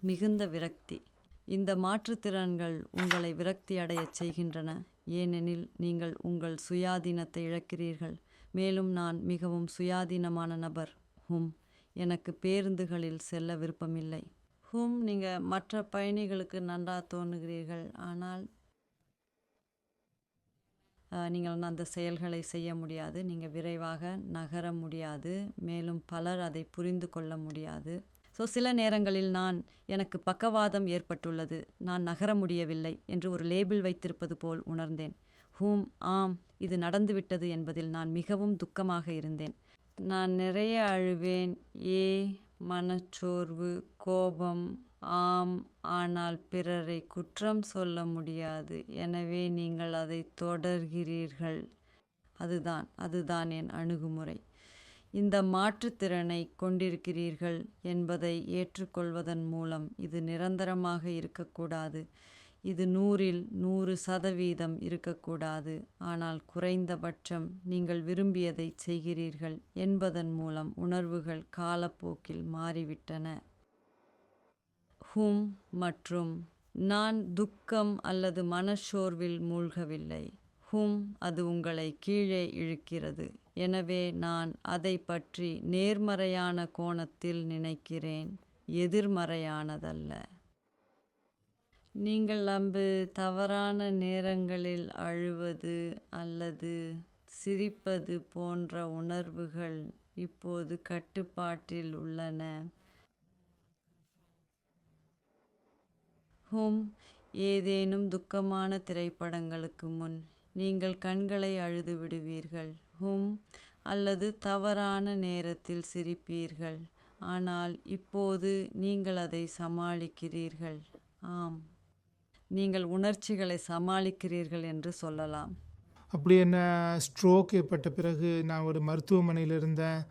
மிகுந்த விரக்தி. இந்த மாற்றுத்திறன்கள் உங்களை விரக்தி அடையச் செய்கின்றன, ஏனெனில் நீங்கள் உங்கள் சுயாதீனத்தை இழக்கிறீர்கள். மேலும் நான் மிகவும் சுயாதீனமான நபர். எனக்கு பேருந்துகளில் செல்ல விருப்பமில்லை. நீங்கள் மற்ற பயணிகளுக்கு நன்றாக தோன்றுகிறீர்கள், ஆனால் நீங்கள் அந்த செயல்களை செய்ய முடியாது. நீங்கள் விரைவாக நகர முடியாது, மேலும் பலர் அதை புரிந்து கொள்ள முடியாது. சில நேரங்களில் எனக்கு பக்கவாதம் ஏற்பட்டுள்ளது, நான் நகர முடியவில்லை என்று ஒரு லேபிள் வைத்திருப்பது போல் உணர்ந்தேன். ஆம், இது நடந்துவிட்டது என்பதில் நான் மிகவும் துக்கமாக இருந்தேன். நான் நிறைய அழுவேன். மனச்சோர்வு, கோபம். ஆம், ஆனால் பிறரை குற்றம் சொல்ல முடியாது, எனவே நீங்கள் அதை தொடர்கிறீர்கள். அதுதான் என் அணுகுமுறை. இந்த மாற்றுத்திறனை கொண்டிருக்கிறீர்கள் என்பதை ஏற்றுக்கொள்வதன் மூலம் இது நிரந்தரமாக இருக்கக்கூடாது. இது 100இல் 100% இருக்கக்கூடாது. ஆனால் குறைந்தபட்சம் நீங்கள் விரும்பியதை செய்கிறீர்கள் என்பதன் மூலம் உணர்வுகள் காலப்போக்கில் மாறிவிட்டன. மற்றும் நான் துக்கம் அல்லது மனச்சோர்வில் மூழ்கவில்லை. அது உங்களை கீழே இழுக்கிறது. எனவே நான் அதை பற்றி நேர்மறையான கோணத்தில் நினைக்கிறேன், எதிர்மறையானதல்ல. நீங்கள் தவறான நேரங்களில் அழுவது அல்லது சிரிப்பது போன்ற உணர்வுகள் இப்போது கட்டுப்பாட்டில் உள்ளன. ஏதேனும் துக்கமான திரைப்படங்களுக்கு முன் நீங்கள் கண்களை அழுது விடுவீர்கள். அல்லது தவறான நேரத்தில் சிரிப்பீர்கள். ஆனால் இப்போது நீங்கள் அதை சமாளிக்கிறீர்கள். ஆம், நீங்கள் உணர்ச்சிகளை சமாளிக்கிறீர்கள் என்று சொல்லலாம். அப்படி என்ன, ஸ்ட்ரோக் ஏற்பட்ட பிறகு நான் ஒரு மருத்துவமனையில் இருந்தேன்,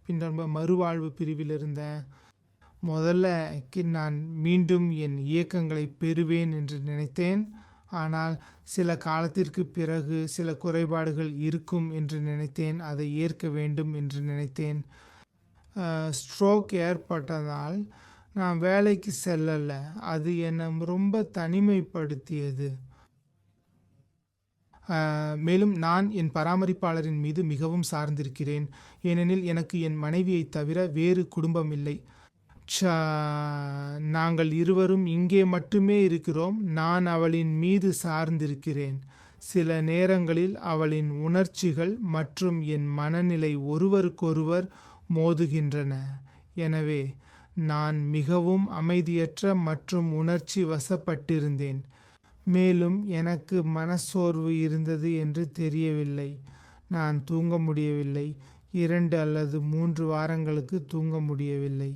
பின்னர் மறுவாழ்வு பிரிவில் இருந்தேன். முதல்ல நான் மீண்டும் என் இயக்கங்களை பெறுவேன் என்று நினைத்தேன். ஆனால் சில காலத்திற்கு பிறகு சில குறைபாடுகள் இருக்கும் என்று நினைத்தேன், அதை ஏற்க வேண்டும் என்று நினைத்தேன். ஸ்ட்ரோக் ஏற்பட்டதால் நான் வேலைக்கு செல்லலை. அது என்னை ரொம்ப தனிமைப்படுத்தியது. மேலும் நான் என் பராமரிப்பாளரின் மீது மிகவும் சார்ந்திருக்கிறேன், ஏனெனில் எனக்கு என் மனைவியை தவிர வேறு குடும்பம் இல்லை. நாங்கள் இருவரும் இங்கே மட்டுமே இருக்கிறோம். நான் அவளின் மீது சார்ந்திருக்கிறேன். சில நேரங்களில் அவளின் உணர்ச்சிகள் மற்றும் என் மனநிலை ஒருவருக்கொருவர் மோதுகின்றன. எனவே நான் மிகவும் அமைதியற்ற மற்றும் உணர்ச்சி வசப்பட்டிருந்தேன். மேலும் எனக்கு மனச்சோர்வு இருந்தது என்று தெரியவில்லை. நான் தூங்க முடியவில்லை. 2 அல்லது 3 வாரங்களுக்கு தூங்க முடியவில்லை.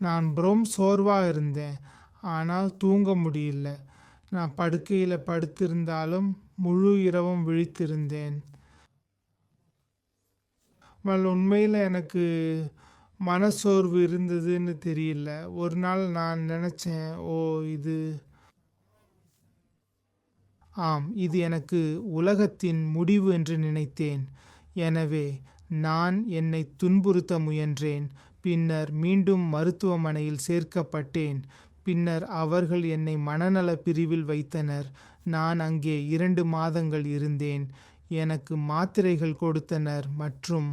நான் சோர்வாக இருந்தேன், ஆனால் தூங்க முடியல. நான் படுக்கையில் படுத்திருந்தாலும் முழு இரவும் விழித்திருந்தேன். உண்மையில் எனக்கு மனச்சோர்வு இருந்ததுன்னு தெரியல. ஒரு நாள் நான் நினச்சேன், இது எனக்கு உலகத்தின் முடிவு என்று நினைத்தேன். எனவே நான் என்னை துன்புறுத்த முயன்றேன். பின்னர் மீண்டும் மருத்துவமனையில் சேர்க்கப்பட்டேன். பின்னர் அவர்கள் என்னை மனநல பிரிவில் வைத்தனர். நான் அங்கே 2 மாதங்கள் இருந்தேன். எனக்கு மாத்திரைகள் கொடுத்தனர் மற்றும்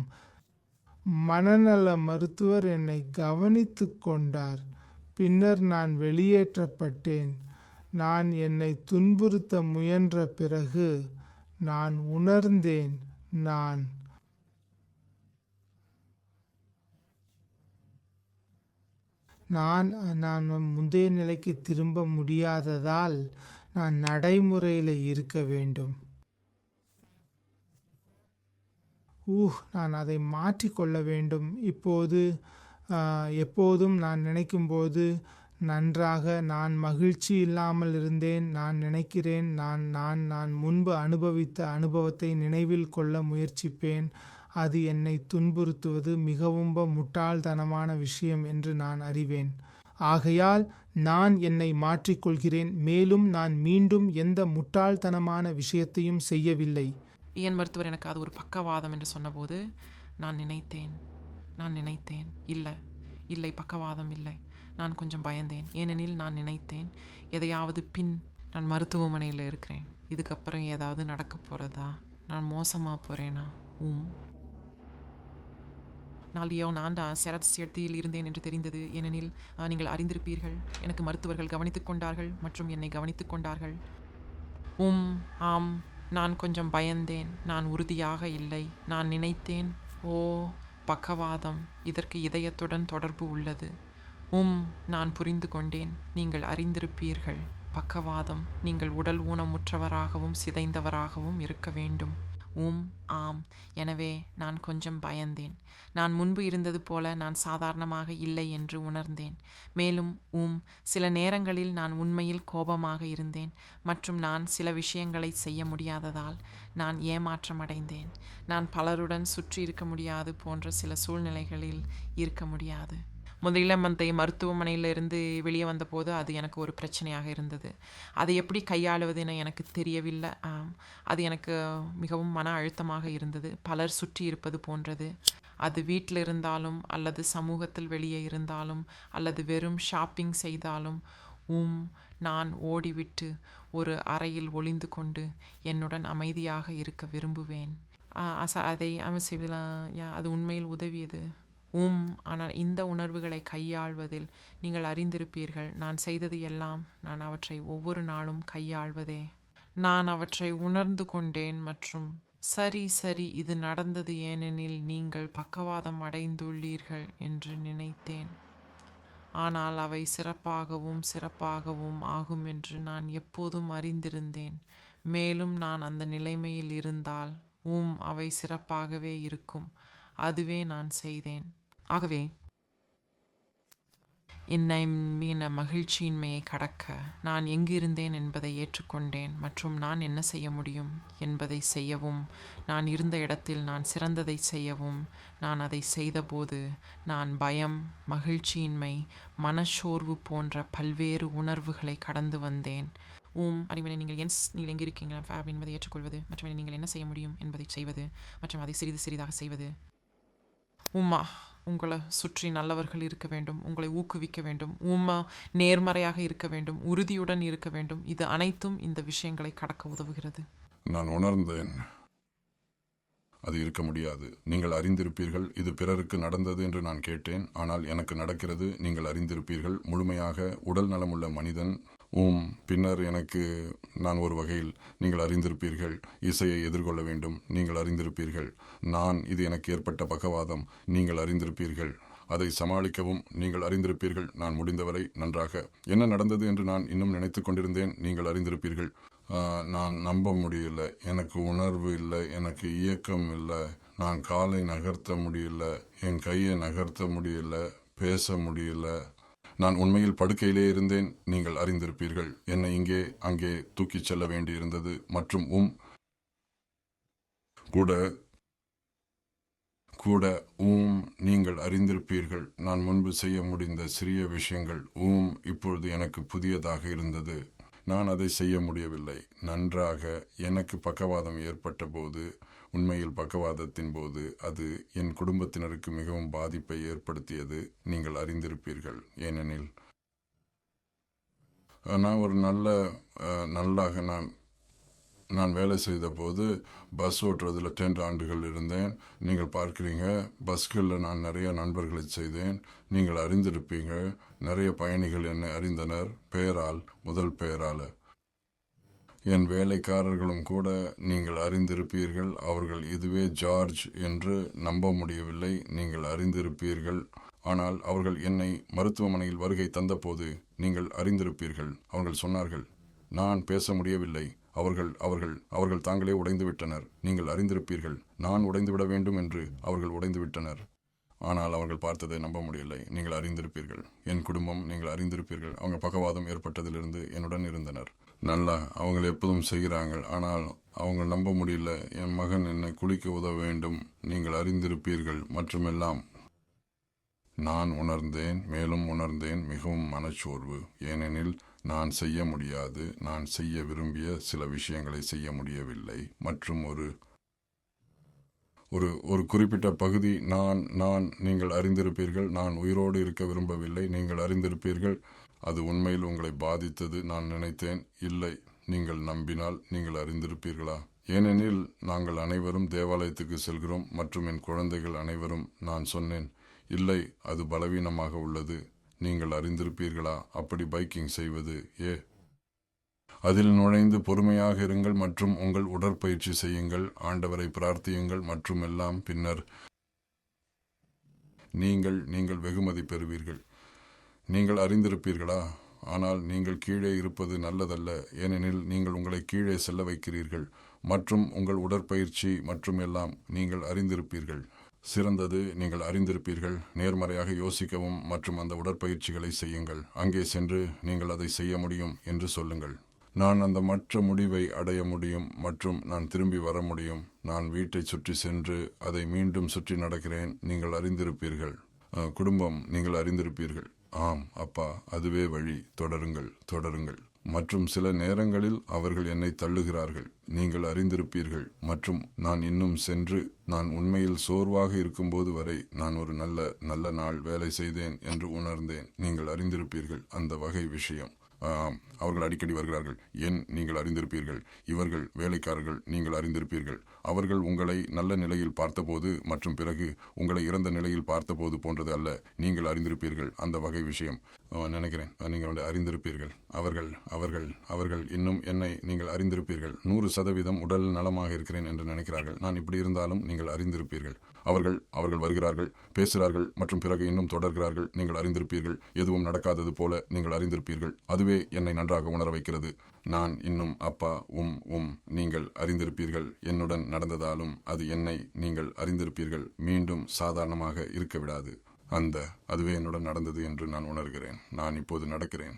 மனநல மருத்துவர் என்னை கவனித்து கொண்டார். பின்னர் நான் வெளியேற்றப்பட்டேன். நான் என்னை துன்புறுத்த முயன்ற பிறகு நான் உணர்ந்தேன், நான் முந்தைய நிலைக்கு திரும்ப முடியாததால் நான் நடைமுறையில் இருக்க வேண்டும். நான் அதை மாற்றிக்கொள்ள வேண்டும். இப்போது எப்போதும் நான் நினைக்கும்போது நன்றாக, நான் மகிழ்ச்சி இல்லாமல் இருந்தேன். நான் நினைக்கிறேன், நான் முன்பு அனுபவித்த அனுபவத்தை நினைவில் கொள்ள முயற்சிப்பேன். அது என்னை துன்புறுத்துவது மிகவும் முட்டாள்தனமான விஷயம் என்று நான் அறிவேன். ஆகையால் நான் என்னை மாற்றிக்கொள்கிறேன். மேலும் நான் மீண்டும் எந்த முட்டாள்தனமான விஷயத்தையும் செய்யவில்லை. என் மருத்துவர் எனக்கு அது ஒரு பக்கவாதம் என்று சொன்னபோது நான் நினைத்தேன், இல்லை, இல்லை, பக்கவாதம் இல்லை. நான் கொஞ்சம் பயந்தேன். ஏனெனில் நான் நினைத்தேன், எதையாவது நான் மருத்துவமனையில் இருக்கிறேன், இதுக்கப்புறம் ஏதாவது நடக்க போகிறதா, நான் மோசமாக போகிறேனா. நாளையோ நான் சிரத்தில் இருந்தேன் என்று தெரிந்தது. ஏனெனில் நீங்கள் அறிந்திருப்பீர்கள், எனக்கு மருத்துவர்கள் கவனித்துக் கொண்டார்கள் மற்றும் என்னை கவனித்துக் கொண்டார்கள். ஆம், நான் கொஞ்சம் பயந்தேன். நான் உறுதியாக இல்லை. நான் நினைத்தேன், ஓ, பக்கவாதம், இதற்கு இதயத்துடன் தொடர்பு உள்ளது. நான் புரிந்து கொண்டேன். நீங்கள் அறிந்திருப்பீர்கள், பக்கவாதம், நீங்கள் உடல் ஊனமுற்றவராகவும் சிதைந்தவராகவும் இருக்க வேண்டும். ஆம். எனவே நான் கொஞ்சம் பயந்தேன். நான் முன்பு இருந்தது போல நான் சாதாரணமாக இல்லை என்று உணர்ந்தேன். மேலும் சில நேரங்களில் நான் உண்மையில் கோபமாக இருந்தேன் மற்றும் நான் சில விஷயங்களை செய்ய முடியாததால் நான் ஏமாற்றமடைந்தேன். நான் பலருடன் சுற்றி இருக்க முடியாது போன்ற சில சூழ்நிலைகளில் இருக்க முடியாது. முதலில் மருத்துவமனையிலிருந்து வெளியே வந்தபோது அது எனக்கு ஒரு பிரச்சனையாக இருந்தது. அதை எப்படி கையாளுவதுன்னு எனக்கு தெரியவில்லை. அது எனக்கு மிகவும் மன அழுத்தமாக இருந்தது. பலர் சுற்றி இருப்பது போன்றது. அது வீட்டில் இருந்தாலும் அல்லது சமூகத்தில் வெளியே இருந்தாலும் அல்லது வெறும் ஷாப்பிங் செய்தாலும் நான் ஓடிவிட்டு ஒரு அறையில் ஒளிந்து கொண்டு என்னுடன் அமைதியாக இருக்க விரும்புவேன். அதை அது உண்மையில் உதவியது. ஆனால் இந்த உணர்வுகளை கையாள்வதில் நீங்கள் அறிந்திருப்பீர்கள், நான் செய்தது எல்லாம் நான் அவற்றை ஒவ்வொரு நாளும் கையாள்வதே. நான் அவற்றை உணர்ந்து கொண்டேன் மற்றும் சரி, இது நடந்தது ஏனெனில் நீங்கள் பக்கவாதம் அடைந்துள்ளீர்கள் என்று நினைத்தேன். ஆனால் அவை சிறப்பாகவும் ஆகும் என்று நான் எப்போதும் அறிந்திருந்தேன். மேலும் நான் அந்த நிலைமையில் இருந்தால் அவை சிறப்பாகவே இருக்கும். அதுவே நான் செய்தேன். ஆகவே என்னை மகிழ்ச்சியின்மையை கடக்க நான் எங்கு இருந்தேன் என்பதை ஏற்றுக்கொண்டேன் மற்றும் நான் என்ன செய்ய முடியும் என்பதை செய்யவும், நான் இருந்த இடத்தில் நான் சிறந்ததை செய்யவும் நான் அதை செய்தபோது நான் பயம், மகிழ்ச்சியின்மை, மனச்சோர்வு போன்ற பல்வேறு உணர்வுகளை கடந்து வந்தேன். அறிவினை நீங்கள் எங்கே இருக்கீங்க என்பதை ஏற்றுக்கொள்வது மற்றும் நீங்கள் என்ன செய்ய முடியும் என்பதை செய்வது மற்றும் அதை சிறிதாக செய்வது. உங்களை சுற்றி நல்லவர்கள் இருக்க வேண்டும், உங்களை ஊக்குவிக்க வேண்டும், நேர்மறையாக இருக்க வேண்டும், உறுதியுடன் இருக்க வேண்டும். இது அனைத்தும் இந்த விஷயங்களை கடக்க உதவுகிறது. நான் உணர்ந்தேன், அது இருக்க முடியாது. நீங்கள் அறிந்திருப்பீர்கள், இது பிறருக்கு நடந்தது என்று நான் கேட்டேன். ஆனால் எனக்கு நடக்கிறது, நீங்கள் அறிந்திருப்பீர்கள். முழுமையாக உடல் நலமுள்ள மனிதன். பின்னர் நான் ஒரு வகையில் நீங்கள் அறிந்திருப்பீர்கள், இசையை எதிர்கொள்ள வேண்டும். நீங்கள் அறிந்திருப்பீர்கள், இது எனக்கு ஏற்பட்ட பக்கவாதம். நீங்கள் அறிந்திருப்பீர்கள், அதை சமாளிக்கவும் நீங்கள் அறிந்திருப்பீர்கள். நான் முடிந்தவரை நன்றாக என்ன நடந்தது என்று நான் இன்னும் நினைத்து கொண்டிருந்தேன். நீங்கள் அறிந்திருப்பீர்கள், நான் நம்ப முடியல, எனக்கு உணர்வு இல்லை, எனக்கு இயக்கம் இல்லை, நான் காலை நகர்த்த முடியல, என் கையை நகர்த்த முடியல, பேச முடியல. நான் உண்மையில் படுக்கையிலே இருந்தேன். நீங்கள் அறிந்திருப்பீர்கள், என்னை இங்கே அங்கே தூக்கிச் செல்ல வேண்டியிருந்தது. மற்றும் கூட நீங்கள் அறிந்திருப்பீர்கள், நான் முன்பு செய்ய முடிந்த சிறிய விஷயங்கள் இப்பொழுது எனக்கு புதியதாக இருந்தது. நான் அதை செய்ய முடியவில்லை நன்றாக. எனக்கு பக்கவாதம் ஏற்பட்ட போது, உண்மையில் பக்கவாதத்தின் போது அது என் குடும்பத்தினருக்கு மிகவும் பாதிப்பை ஏற்படுத்தியது. நீங்கள் அறிந்திருப்பீர்கள், ஏனெனில் நான் ஒரு நல்லாக நான் வேலை செய்த போது பஸ் ஓட்டுறதில் 10 ஆண்டுகள் இருந்தேன். நீங்கள் பார்க்குறீங்க, பஸ்களில் நான் நிறைய நண்பர்களை செய்தேன். நீங்கள் அறிந்திருப்பீங்க, நிறைய பயணிகள் என்னை அறிந்தனர், முதல் பெயரால். என் வேலைக்காரர்களும் கூட நீங்கள் அறிந்திருப்பீர்கள், அவர்கள் இதுவே ஜார்ஜ் என்று நம்ப முடியவில்லை. நீங்கள் அறிந்திருப்பீர்கள். ஆனால் அவர்கள் என்னை மருத்துவமனையில் வருகை தந்தபோது நீங்கள் அறிந்திருப்பீர்கள், அவர்கள் சொன்னார்கள், நான் பேச முடியவில்லை, அவர்கள் தாங்களே உடைந்து விட்டனர். நீங்கள் அறிந்திருப்பீர்கள், நான் உடைந்துவிட வேண்டும் என்று அவர்கள் உடைந்து விட்டனர். ஆனால் அவர்கள் பார்த்ததை நம்ப முடியலை. நீங்கள் அறிந்திருப்பீர்கள், என் குடும்பம், நீங்கள் அறிந்திருப்பீர்கள், அவங்க பக்கவாதம் ஏற்பட்டதிலிருந்து என்னுடன் இருந்தனர். நல்லா அவங்க எப்போதும் செய்கிறாங்க, ஆனால் அவங்க நம்ப முடியல. என் மகன் என்னை குளிக்க உதவ வேண்டும், நீங்கள் அறிந்திருப்பீர்கள். மற்றுமெல்லாம் நான் உணர்ந்தேன், மேலும் உணர்ந்தேன் மிகவும் மனச்சோர்வு. ஏனெனில் நான் செய்ய முடியாது, நான் செய்ய விரும்பிய சில விஷயங்களை செய்ய முடியவில்லை. மற்றும் ஒரு குறிப்பிட்ட பகுதி நான் நீங்கள் அறிந்திருப்பீர்கள், நான் உயிரோடு இருக்க விரும்பவில்லை, நீங்கள் அறிந்திருப்பீர்கள், அது உண்மையில் உங்களை பாதித்தது. நான் நினைத்தேன், இல்லை, நீங்கள் நம்பினால் நீங்கள் அறிந்திருப்பீர்களா? ஏனெனில் நாங்கள் அனைவரும் தேவாலயத்துக்கு செல்கிறோம் மற்றும் என் குழந்தைகள் அனைவரும். நான் சொன்னேன், இல்லை, அது பலவீனமாக உள்ளது. நீங்கள் அறிந்திருப்பீர்களா அப்படி பைக்கிங் செய்வது? அதில் நுழைந்து பொறுமையாக இருங்கள் மற்றும் உங்கள் உடற்பயிற்சி செய்யுங்கள், ஆண்டவரை பிரார்த்தியுங்கள் மற்றும் எல்லாம். பின்னர் நீங்கள் வெகுமதி பெறுவீர்கள். நீங்கள் அறிந்திருப்பீர்களா? ஆனால் நீங்கள் கீழே இருப்பது நல்லதல்ல, ஏனெனில் நீங்கள் உங்களை கீழே செல்ல வைக்கிறீர்கள் மற்றும் உங்கள் உடற்பயிற்சி மற்றும் எல்லாம். நீங்கள் அறிந்திருப்பீர்கள். சிறந்தது, நீங்கள் அறிந்திருப்பீர்கள். நேர்மறையாக யோசிக்கவும் மற்றும் அந்த உடற்பயிற்சிகளை செய்யுங்கள். அங்கே சென்று நீங்கள் அதை செய்ய முடியும் என்று சொல்லுங்கள். நான் அந்த மற்ற முடிவை அடைய முடியும் மற்றும் நான் திரும்பி வர முடியும். நான் வீட்டை சுற்றி சென்று அதை மீண்டும் சுற்றி நடக்கிறேன். நீங்கள் அறிந்திருப்பீர்கள். குடும்பம், நீங்கள் அறிந்திருப்பீர்கள். ஆம் அப்பா, அதுவே வழி, தொடருங்கள். மற்றும் சில நேரங்களில் அவர்கள் என்னை தள்ளுகிறார்கள். நீங்கள் அறிந்திருப்பீர்கள். மற்றும் நான் இன்னும் சென்று, நான் உண்மையில் சோர்வாக இருக்கும்போது வரை நான் ஒரு நல்ல நாள் வேலை செய்தேன் என்று உணர்ந்தேன். நீங்கள் அறிந்திருப்பீர்கள். அந்த வகை விஷயம். அவர்கள் அடிக்கடி வருகிறார்கள். நீங்கள் அறிந்திருப்பீர்கள். இவர்கள் வேலைக்காரர்கள், நீங்கள் அறிந்திருப்பீர்கள். அவர்கள் உங்களை நல்ல நிலையில் பார்த்தபோது மற்றும் பிறகு உங்களை இறந்த நிலையில் பார்த்தபோது போன்றது அல்ல. நீங்கள் அறிந்திருப்பீர்கள். அந்த வகை விஷயம். நினைக்கிறேன் நீங்கள் அறிந்திருப்பீர்கள். அவர்கள் இன்னும் என்னை நீங்கள் அறிந்திருப்பீர்கள். 100% உடல் நலமாக இருக்கிறேன் என்று நினைக்கிறார்கள். நான் இப்படி இருந்தாலும் நீங்கள் அறிந்திருப்பீர்கள். அவர்கள் வருகிறார்கள், பேசுகிறார்கள் மற்றும் பிறகு இன்னும் தொடர்கிறார்கள். நீங்கள் அறிந்திருப்பீர்கள். எதுவும் நடக்காதது போல நீங்கள் அறிந்திருப்பீர்கள். அதுவே என்னை நன்றாக உணர வைக்கிறது. நான் இன்னும் அப்பா, நீங்கள் அறிந்திருப்பீர்கள். என்னுடன் நடந்ததாலும் அது என்னை நீங்கள் அறிந்திருப்பீர்கள் மீண்டும் சாதாரணமாக இருக்க விடாது. அதுவே என்னுடன் நடந்தது என்று நான் உணர்கிறேன். நான் இப்போது நடக்கிறேன்.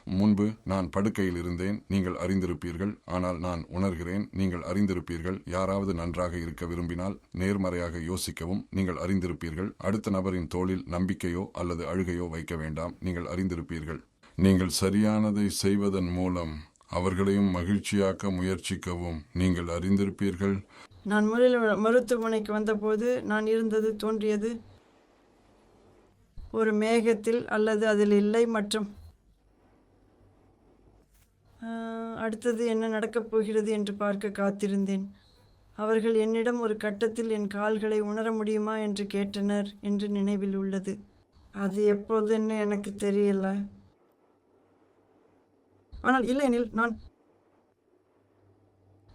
முன்பு நான் படுக்கையில் இருந்தேன். நீங்கள் அறிந்திருப்பீர்கள். ஆனால் நான் உணர்கிறேன். நீங்கள் அறிந்திருப்பீர்கள். யாராவது நன்றாக இருக்க விரும்பினால் நேர்மறையாக யோசிக்கவும். நீங்கள் அறிந்திருப்பீர்கள். அடுத்த நபரின் தோளில் நம்பிக்கையோ அல்லது அழுகையோ வைக்க வேண்டாம். நீங்கள் அறிந்திருப்பீர்கள். நீங்கள் சரியானதை செய்வதன் மூலம் அவர்களையும் மகிழ்ச்சியாக்க முயற்சிக்கவும். நீங்கள் அறிந்திருப்பீர்கள். நான் முதலில் மருத்துவமனைக்கு வந்தபோது நான் இருந்தது தோன்றியது ஒரு மேகத்தில் அல்லது அதில் இல்லை. மற்றும் அடுத்தது என்ன நடக்கப் போகிறது என்று பார்க்க காத்திருந்தேன். அவர்கள் என்னிடம் ஒரு கட்டத்தில் என் கால்களை உணர முடியுமா என்று கேட்டனர் என்று நினைவில் உள்ளது. அது எப்போதுன்னு எனக்கு தெரியல. ஆனால் இல்லையெனில் நான்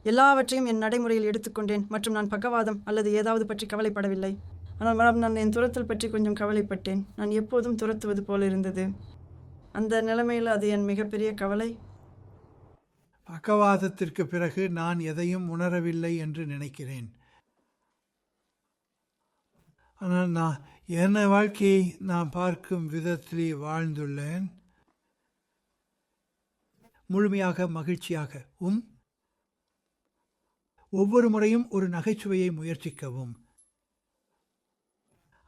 எல்லாவற்றையும் என் நடைமுறையில் எடுத்துக்கொண்டேன் மற்றும் நான் பக்கவாதம் அல்லது ஏதாவது பற்றி கவலைப்படவில்லை. ஆனால் நான் என் துரத்தல் பற்றி கொஞ்சம் கவலைப்பட்டேன். நான் எப்போதும் துரத்துவது போல இருந்தது. அந்த நிலைமையில் அது என் மிகப்பெரிய கவலை. பக்கவாதத்திற்கு பிறகு நான் எதையும் உணரவில்லை என்று நினைக்கிறேன். ஆனால் நான் என் வாழ்க்கையை நான் பார்க்கும் விதத்திலே வாழ்ந்துள்ளேன். முழுமையாக மகிழ்ச்சியாக ஒவ்வொரு முறையும் ஒரு நகைச்சுவையை முயற்சிக்கவும்.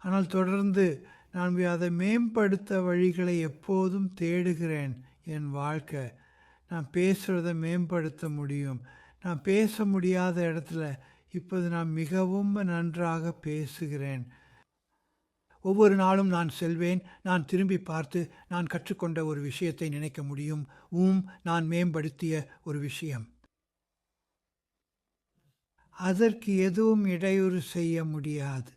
ஆனால் தொடர்ந்து நான் அதை மேம்படுத்த வழிகளை எப்போதும் தேடுகிறேன். என் வாழ்க்கை, நான் பேசுகிறத மேம்படுத்த முடியும். நான் பேச முடியாத இடத்துல இப்போது நான் மிகவும் நன்றாக பேசுகிறேன். ஒவ்வொரு நாளும் நான் செல்வேன். நான் திரும்பி பார்த்து நான் கற்றுக்கொண்ட ஒரு விஷயத்தை நினைக்க முடியும். நான் மேம்படுத்திய ஒரு விஷயம். அதற்கு எதுவும் இடையூறு செய்ய முடியாது.